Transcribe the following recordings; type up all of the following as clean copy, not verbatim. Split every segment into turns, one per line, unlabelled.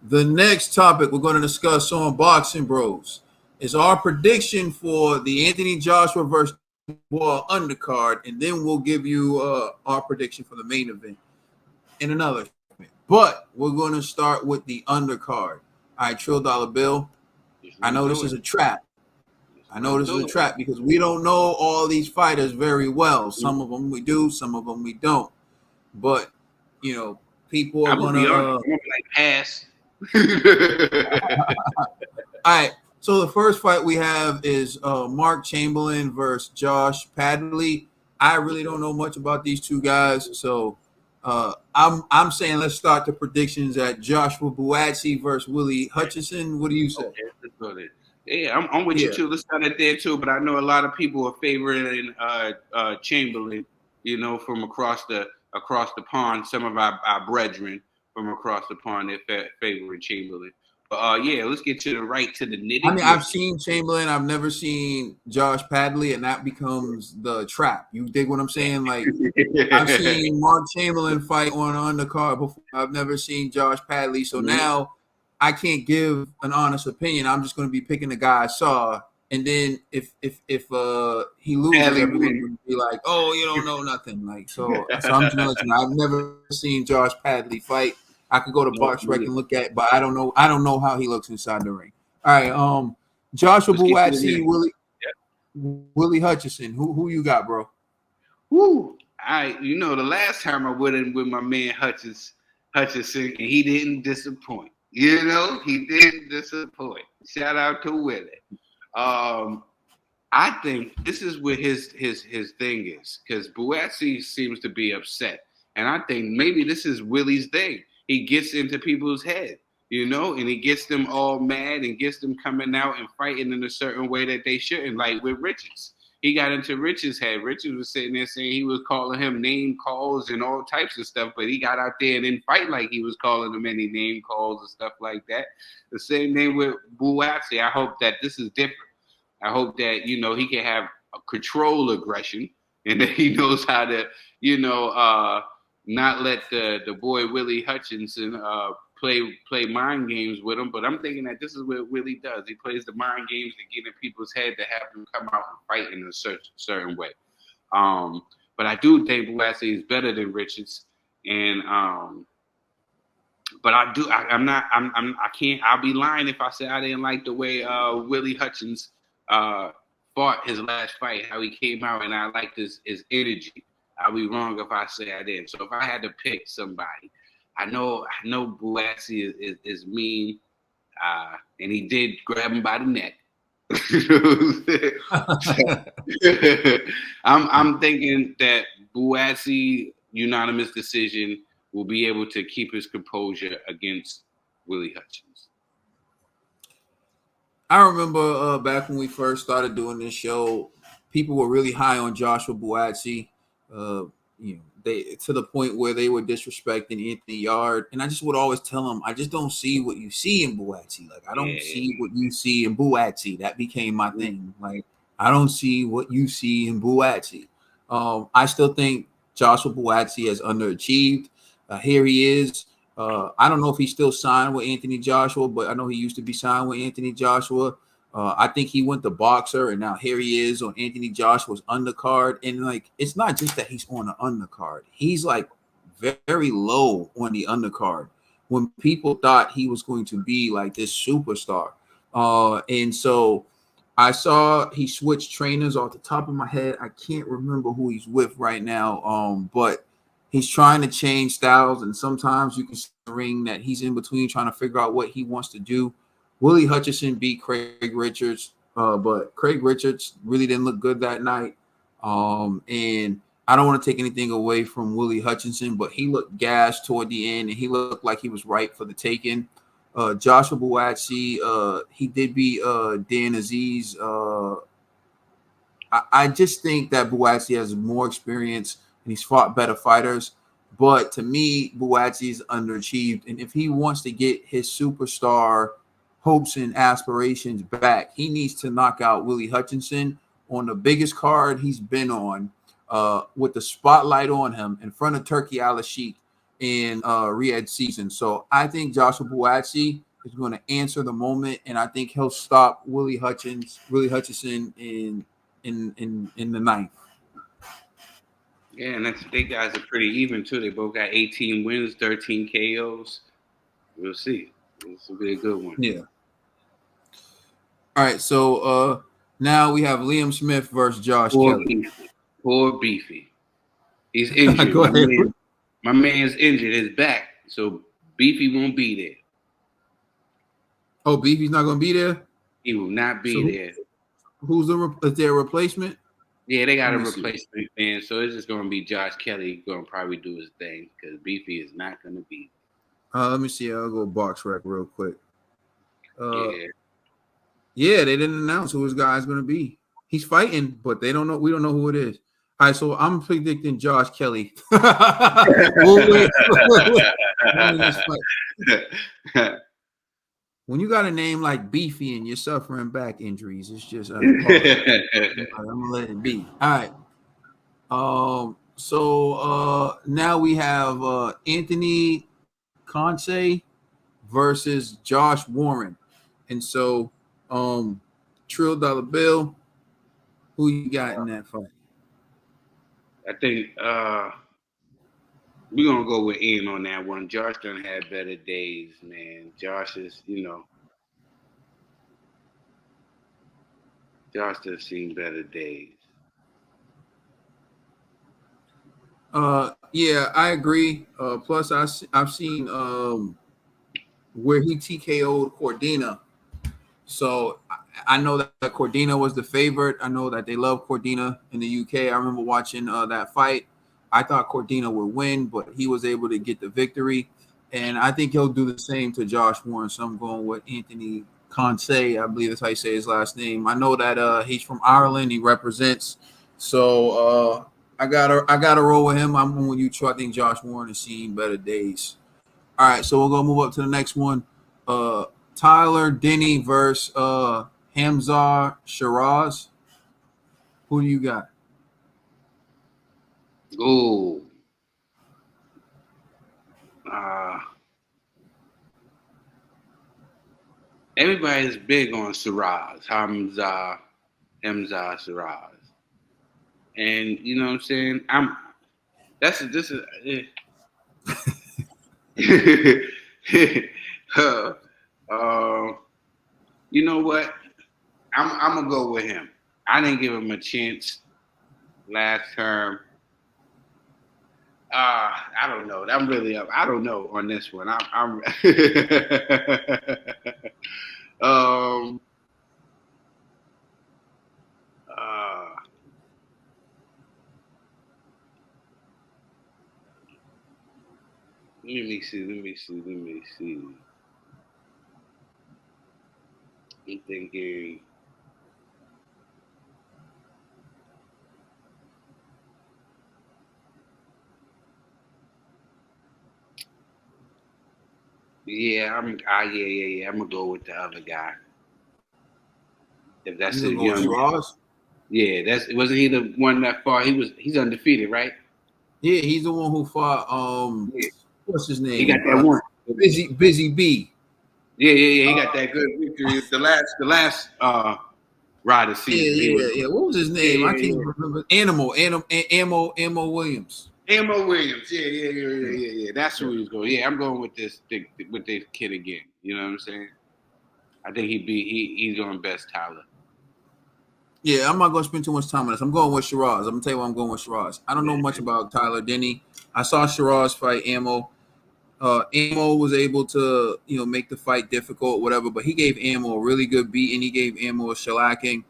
The next topic we're going to discuss on Boxing Bros is our prediction for the Anthony Joshua versus Dubois undercard, and then we'll give you our prediction for the main event in another segment. But we're going to start with the undercard. All right, Trill Dollar Bill.
Just
I
run
know this
through
is
it.
a trap.
Just
I know
run
this is
through
a
it.
trap because we don't know all these fighters very well. Some of them we do, some of them we don't. But people are
I'm gonna be
gonna.
honest. I'm gonna be like pass.
All right. So the first fight we have is Mark Chamberlain versus Josh Padley. I really don't know much about these two guys, so I'm saying let's start the predictions at Joshua Buatsi versus Willie Hutchinson. What do you say?
Okay, let's go there. Yeah, I'm with you
Yeah.
too. Let's start it there too. But I know a lot of people are favoring Chamberlain. From across the pond. Some of our brethren from across the pond they're favoring Chamberlain. But yeah, let's get to the
I
nitty
mean, I've
gritty.
seen Chamberlain. I've never seen Josh Padley, and that becomes the trap. You dig what I'm saying? Like, I've seen Mark Chamberlain fight on an undercard before. I've never seen Josh Padley. So now I can't give an honest opinion. I'm just going to be picking the guy I saw. And then if he loses,
Padley
everyone's
win.
going to be like, "Oh, you don't know nothing." Like so I'm just going to let you know. I've never seen Josh Padley fight. I could go to
No,
Box Rec and look at, but I don't know. I don't know how he looks inside the ring. All right, Joshua
let's get to the
Buatsi,
nitty.
Willie Hutchinson. Who you got, bro?
Woo! The last time I went in with my man Hutchinson, and he didn't disappoint. He didn't disappoint. Shout out to Willie. I think this is what his thing is, because Buatsi seems to be upset, and I think maybe this is Willie's thing. He gets into people's head, and he gets them all mad and gets them coming out and fighting in a certain way that they shouldn't. Like with Richards, he got into Richards' head. Richards was sitting there saying he was calling him name calls and all types of stuff, but he got out there and didn't fight like he was calling him any name calls and stuff like that. The same thing with Buatsi. I hope that this is different. I hope that he can have a control aggression and that he knows how to not let the boy Willie Hutchinson play mind games with him. But I'm thinking that this is what Willie does. He plays the mind games to get in people's head to have them come out and fight in a certain way. But I do think Buatsi is better than Richards, and but I can't. I'll be lying if I say I didn't like the way Willie Hutchins fought his last fight, how he came out, and I liked his energy. I'll be wrong if I say I didn't. So if I had to pick somebody, I know Buatsi is mean, and he did grab him by the neck. I'm thinking that Buatsi unanimous decision will be able to keep his composure against Willie Hutchins.
I remember back when we first started doing this show, people were really high on Joshua Buatsi. They to the point where they were disrespecting Anthony Yard, and I just would always tell them, I just don't see what you see in Buatsi. Like I don't see what you see in Buatsi. That became my thing. Like I don't see what you see in Buatsi. I still think Joshua Buatsi has underachieved. Here he is. I don't know if he's still signed with Anthony Joshua, but I know he used to be signed with Anthony Joshua. I think he went to boxer, and now here he is on Anthony Joshua's undercard. And like, it's not just that he's on the undercard; he's like very low on the undercard. When people thought he was going to be like this superstar, and so I saw he switched trainers off the top of my head. I can't remember who he's with right now, but he's trying to change styles, and sometimes you can see the ring that he's in between trying to figure out what he wants to do. Willie Hutchinson beat Craig Richards, but Craig Richards really didn't look good that night. And I don't want to take anything away from Willie Hutchinson, but he looked gassed toward the end, and he looked like he was ripe for the taking. Joshua Buatsi, he did beat Dan Aziz. I just think that Buatsi has more experience and he's fought better fighters. But to me, Buatsi is underachieved. And if he wants to get his superstar hopes and aspirations back, he needs to knock out Willie Hutchinson on the biggest card he's been on, with the spotlight on him in front of Turkey Al-Sheikh. in Riyadh season. So I think Joshua Buatsi is going to answer the moment, and I think he'll stop Willie Hutchinson in the ninth.
Yeah, and they guys are pretty even too. They both got 18 wins, 13 KOs. We'll see. This will be a good one.
Yeah. All right, so now we have Liam Smith versus Josh Kelly.
Poor Beefy. He's injured.
Go ahead.
My man's injured. His back. So Beefy won't be there.
Oh, Beefy's not going to be there?
He will not be there.
Is there a replacement?
Yeah, they got a replacement, man. So it's just going to be Josh Kelly going to probably do his thing because Beefy is not going to be.
Let me see. I'll go box rec real quick.
Yeah,
they didn't announce who his guy's going to be. He's fighting, but they don't know. We don't know who it is. All right, so I'm predicting Josh Kelly. When you got a name like Beefy and you're suffering back injuries, it's just I'm gonna let it be. All right. So now we have Anthony Conce versus Josh Warren, and so Trill Dollar Bill, who you got in that fight?
I think we're gonna go with Ian on that one. Josh done had better days, man. Josh is, Josh has seen better days.
Yeah, I agree. Plus, I've seen where he TKO'd Cordina. So I know that Cordina was the favorite. I know that they love Cordina in the UK. I remember watching that fight. I thought Cordina would win, but he was able to get the victory. And I think he'll do the same to Josh Warren. So I'm going with Anthony Conce. I believe that's how you say his last name. I know that he's from Ireland. He represents. So I gotta roll with him. I'm going with you, too. I think Josh Warren has seen better days. All right, so we're gonna move up to the next one. Tyler Denny versus Hamza Sheeraz. Who do you got?
Oh. Everybody's big on Sheeraz, Hamza Sheeraz. And you know what I'm saying? You know what? I'm gonna go with him. I didn't give him a chance last term. I don't know. I'm really up. I don't know on this one. I'm Let me see. I'm thinking. Yeah, I'm gonna go with the other guy. If that's it, yeah, wasn't he the one that fought? He's undefeated, right?
Yeah, he's the one who fought. What's his name?
He got that one.
Busy B.
Yeah. He got that good victory. The last rider season.
Yeah. What was his name? I can't remember. Ammo Williams.
Ammo Williams. Yeah. That's who he was going. Yeah, I'm going with this kid again. You know what I'm saying? I think he's going best Tyler.
Yeah, I'm not going to spend too much time on this. I'm going with Sheeraz. I'm going to tell you why I'm going with Sheeraz. I don't know much about Tyler Denny. I saw Sheeraz fight Ammo. Ammo was able to, make the fight difficult, whatever, but he gave Ammo a really good beat, and he gave Ammo a shellacking.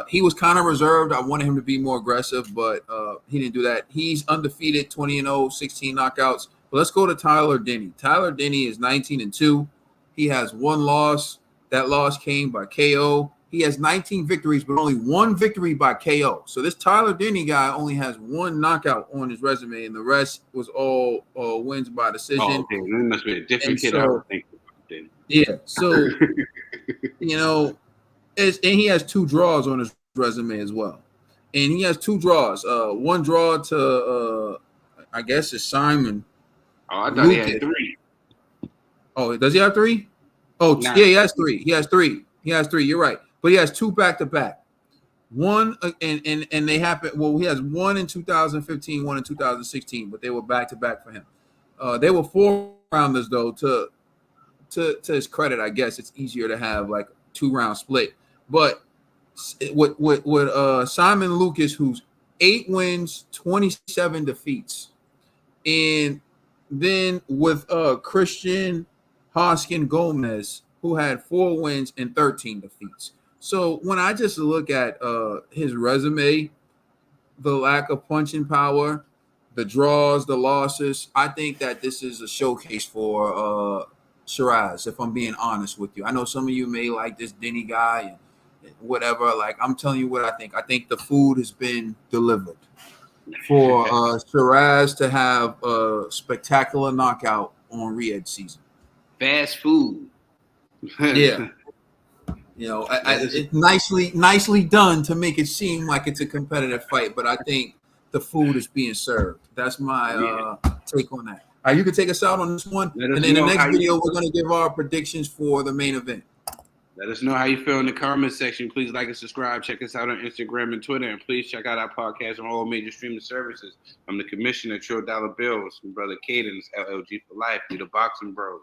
He was kind of reserved. I wanted him to be more aggressive, but he didn't do that. He's undefeated, 20-0, 16 knockouts. But let's go to Tyler Denny. Tyler Denny is 19-2. He has one loss. That loss came by KO. He has 19 victories, but only one victory by KO. So this Tyler Denny guy only has one knockout on his resume, and the rest was all wins by decision.
Oh, okay. That must be a different kid. I was thinking about then.
Yeah. So, and he has 2 draws on his resume as well. And he has 2 draws. One draw to, I guess, is Simon.
Oh, I thought he
Lucas.
had 3.
Oh, does he have 3? Oh,
Nah.
yeah, he has 3. He has 3. He has 3. You're right. But he has 2 back to back. One and they happen. Well, he has 1 in 2015, 1 in 2016, but they were back to back for him. They were 4 rounders though. To his credit, I guess it's easier to have like 2-round split. But with Simon Lucas, who's 8 wins, 27 defeats, and then with Christian Hoskin Gomez, who had 4 wins and 13 defeats. So when I just look at his resume, the lack of punching power, the draws, the losses, I think that this is a showcase for Sheeraz, if I'm being honest with you. I know some of you may like this Denny guy and whatever. Like, I'm telling you what I think. I think the food has been delivered for Sheeraz to have a spectacular knockout on Riyadh season.
Fast food.
Yeah. It's nicely done to make it seem like it's a competitive fight, but I think the food is being served. That's my take on that. All right, you can take us out on this one, and in the next video, we're going to give our predictions for the main event.
Let us know how you feel in the comment section. Please like and subscribe. Check us out on Instagram and Twitter, and please check out our podcast on all major streaming services. I'm the commissioner, Trill Dollar Bills, my brother Cadence, LLG for life. We the Boxing Bros.